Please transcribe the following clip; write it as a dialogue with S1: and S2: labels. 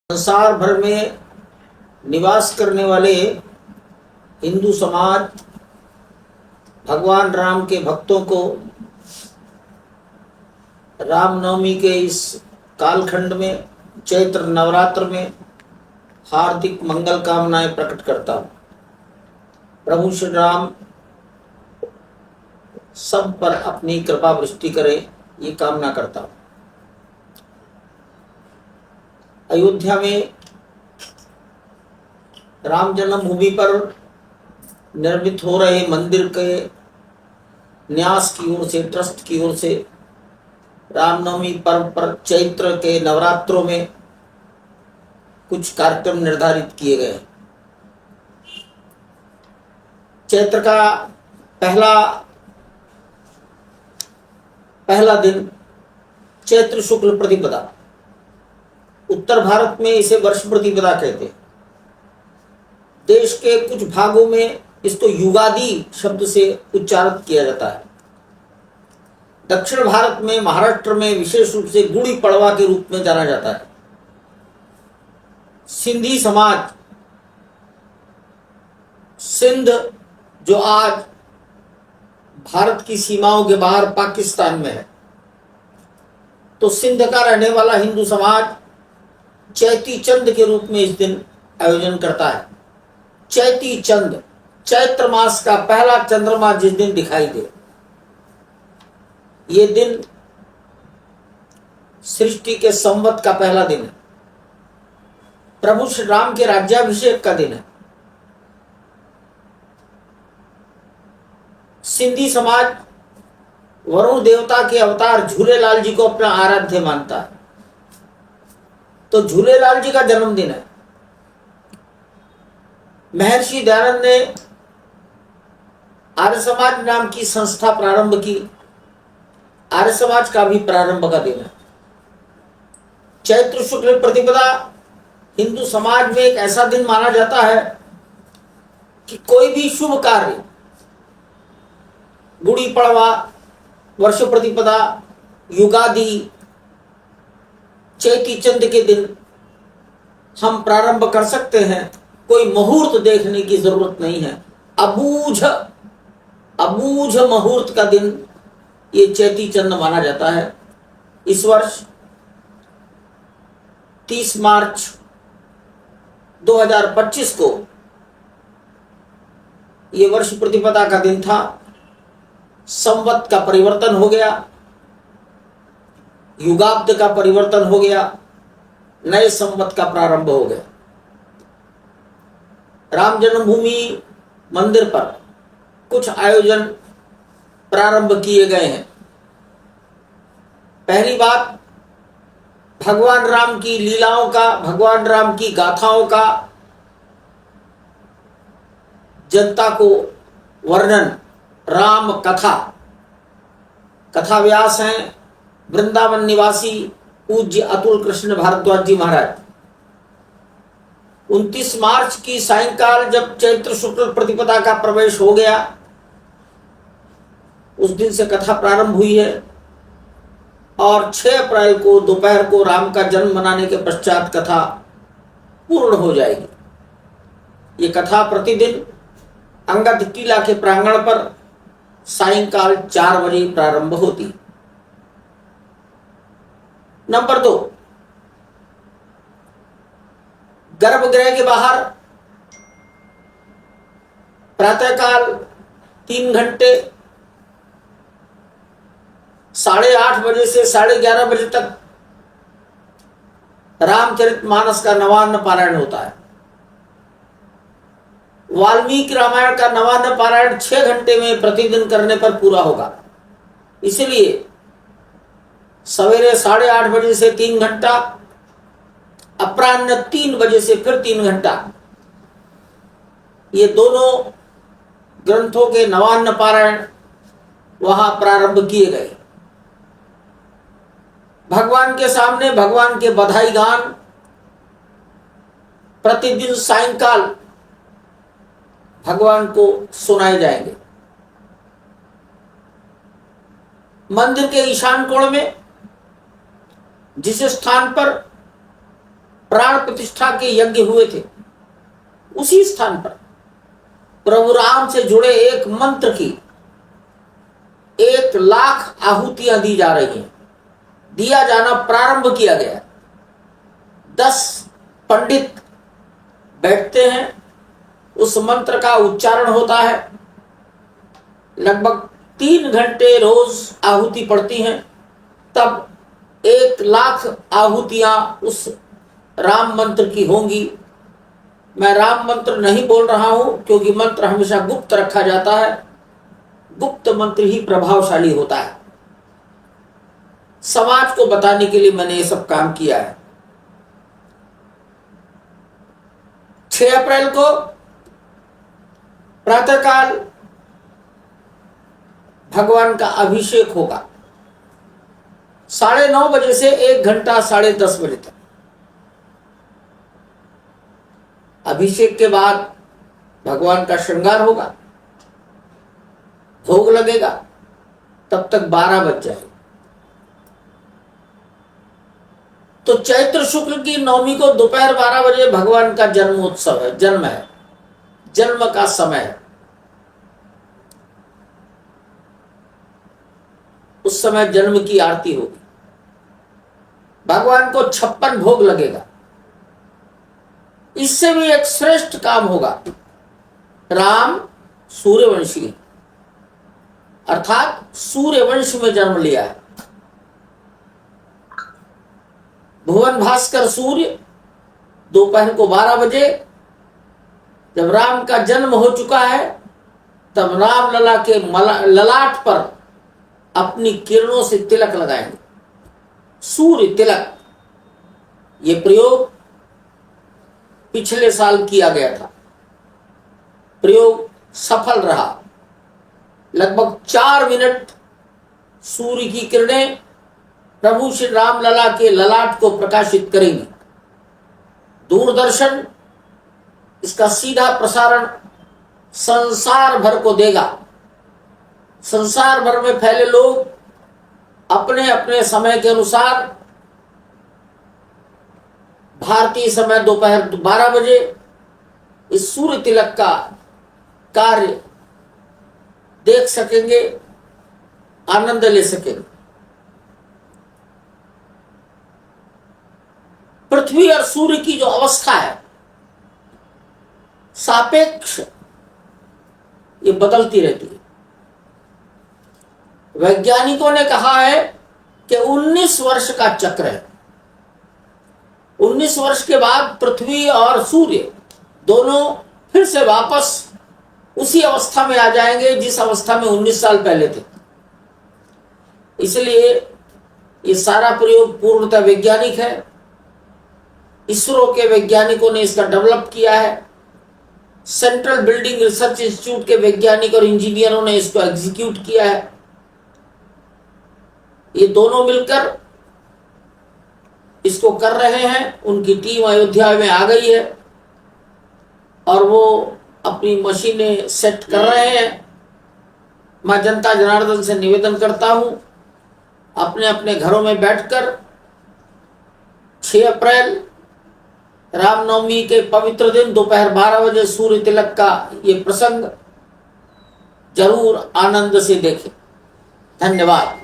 S1: संसार भर में निवास करने वाले हिंदू समाज भगवान राम के भक्तों को रामनवमी के इस कालखंड में चैत्र नवरात्र में हार्दिक मंगल कामनाएं प्रकट करता हूँ। प्रभु श्री राम सब पर अपनी कृपा वृष्टि करे, ये कामना करता हूँ। अयोध्या में राम जन्मभूमि पर निर्मित हो रहे मंदिर के न्यास की ओर से, ट्रस्ट की ओर से रामनवमी पर्व पर चैत्र के नवरात्रों में कुछ कार्यक्रम निर्धारित किए गए। चैत्र का पहला दिन चैत्र शुक्ल प्रतिपदा, उत्तर भारत में इसे वर्ष प्रतिपदा कहते हैं। देश के कुछ भागों में इसको युगादि शब्द से उच्चारित किया जाता है। दक्षिण भारत में, महाराष्ट्र में विशेष रूप से गुड़ी पड़वा के रूप में जाना जाता है। सिंधी समाज, सिंध जो आज भारत की सीमाओं के बाहर पाकिस्तान में है, तो सिंध का रहने वाला हिंदू समाज चैती चंद के रूप में इस दिन आयोजन करता है। चैती चंद, चैत्र मास का पहला चंद्रमा जिस दिन दिखाई दे, ये दिन सृष्टि के संवत का पहला दिन है। प्रभु श्री राम के राज्याभिषेक का दिन है। सिंधी समाज वरुण देवता के अवतार झूलेलाल जी को अपना आराध्य मानता है, तो झूलेलाल जी का जन्मदिन है। महर्षि दयानंद ने आर्य समाज नाम की संस्था प्रारंभ की। आर्य समाज का भी प्रारंभ का दिन है। चैत्र शुक्ल प्रतिपदा हिंदू समाज में एक ऐसा दिन माना जाता है कि कोई भी शुभ कार्य, गुड़ी पड़वा, वर्ष प्रतिपदा, युगादि, चैती चंद के दिन हम प्रारंभ कर सकते हैं। कोई मुहूर्त देखने की जरूरत नहीं है। अबूझ मुहूर्त का दिन ये चैती चंद माना जाता है। इस वर्ष 30 मार्च 2025 को ये वर्ष प्रतिपदा का दिन था। संवत का परिवर्तन हो गया, युगाब्द का परिवर्तन हो गया, नए संवत का प्रारंभ हो गया। राम जन्मभूमि मंदिर पर कुछ आयोजन प्रारंभ किए गए हैं। पहली बात, भगवान राम की लीलाओं का, भगवान राम की गाथाओं का जनता को वर्णन, राम कथा, कथा व्यास हैं वृंदावन निवासी पूज्य अतुल कृष्ण भारद्वाज जी महाराज। 29 मार्च की सायंकाल जब चैत्र शुक्ल प्रतिपदा का प्रवेश हो गया, उस दिन से कथा प्रारंभ हुई है और 6 अप्रैल को दोपहर को राम का जन्म मनाने के पश्चात कथा पूर्ण हो जाएगी। ये कथा प्रतिदिन अंगद टीला के प्रांगण पर सायंकाल 4 बजे प्रारंभ होती। नंबर 2, गर्भगृह के बाहर प्रातःकाल 3 घंटे 8:30 बजे से 11:30 बजे तक रामचरितमानस का नवान्न पारायण होता है। वाल्मीकि रामायण का नवान्न पारायण 6 घंटे में प्रतिदिन करने पर पूरा होगा। इसलिए सवेरे 8:30 बजे से 3 घंटा, अपराह्न 3 बजे से फिर 3 घंटा, ये दोनों ग्रंथों के नवान्न पारायण वहां प्रारंभ किए गए। भगवान के सामने भगवान के बधाई गान प्रतिदिन सायंकाल भगवान को सुनाए जाएंगे। मंदिर के ईशान कोण में जिस स्थान पर प्राण प्रतिष्ठा के यज्ञ हुए थे, उसी स्थान पर प्रभु राम से जुड़े एक मंत्र की 1,00,000 आहुतियां दी जा रही हैं, दिया जाना प्रारंभ किया गया। 10 पंडित बैठते हैं, उस मंत्र का उच्चारण होता है, लगभग 3 घंटे रोज आहुति पड़ती हैं, तब 1,00,000 आहुतियां उस राम मंत्र की होंगी। मैं राम मंत्र नहीं बोल रहा हूं क्योंकि मंत्र हमेशा गुप्त रखा जाता है, गुप्त मंत्र ही प्रभावशाली होता है। समाज को बताने के लिए मैंने ये सब काम किया है। 6 अप्रैल को प्रातःकाल भगवान का अभिषेक होगा, 9:30 बजे से 1 घंटा 10:30 बजे तक। अभिषेक के बाद भगवान का श्रृंगार होगा, भोग लगेगा, तब तक 12 बज जाएगा। तो चैत्र शुक्ल की नवमी को दोपहर 12 बजे भगवान का जन्मोत्सव है, जन्म है, जन्म का समय है। उस समय जन्म की आरती होगी, भगवान को 56 भोग लगेगा। इससे भी एक श्रेष्ठ काम होगा। राम सूर्यवंशी अर्थात सूर्यवंश में जन्म लिया है। भुवन भास्कर सूर्य दोपहर को 12 बजे जब राम का जन्म हो चुका है, तब राम लला के ललाट पर अपनी किरणों से तिलक लगाएंगे, सूर्य तिलक। ये प्रयोग पिछले साल किया गया था, प्रयोग सफल रहा। लगभग 4 मिनट सूर्य की किरणें प्रभु श्री राम लला के ललाट को प्रकाशित करेंगी। दूरदर्शन इसका सीधा प्रसारण संसार भर को देगा। संसार भर में फैले लोग अपने अपने समय के अनुसार भारतीय समय दोपहर 12 बजे इस सूर्य तिलक का कार्य देख सकेंगे, आनंद ले सकेंगे। पृथ्वी और सूर्य की जो अवस्था है सापेक्ष, ये बदलती रहती है। वैज्ञानिकों ने कहा है कि 19 वर्ष का चक्र है। 19 वर्ष के बाद पृथ्वी और सूर्य दोनों फिर से वापस उसी अवस्था में आ जाएंगे जिस अवस्था में 19 साल पहले थे। इसलिए ये सारा प्रयोग पूर्णतः वैज्ञानिक है। इसरो के वैज्ञानिकों ने इसका डेवलप किया है। सेंट्रल बिल्डिंग रिसर्च इंस्टीट्यूट के वैज्ञानिक और इंजीनियरों ने इसको एग्जीक्यूट किया है। ये दोनों मिलकर इसको कर रहे हैं। उनकी टीम अयोध्या में आ गई है और वो अपनी मशीनें सेट कर रहे हैं। मैं जनता जनार्दन से निवेदन करता हूं, अपने अपने घरों में बैठकर 6 अप्रैल रामनवमी के पवित्र दिन दोपहर 12 बजे सूर्य तिलक का ये प्रसंग जरूर आनंद से देखें। धन्यवाद।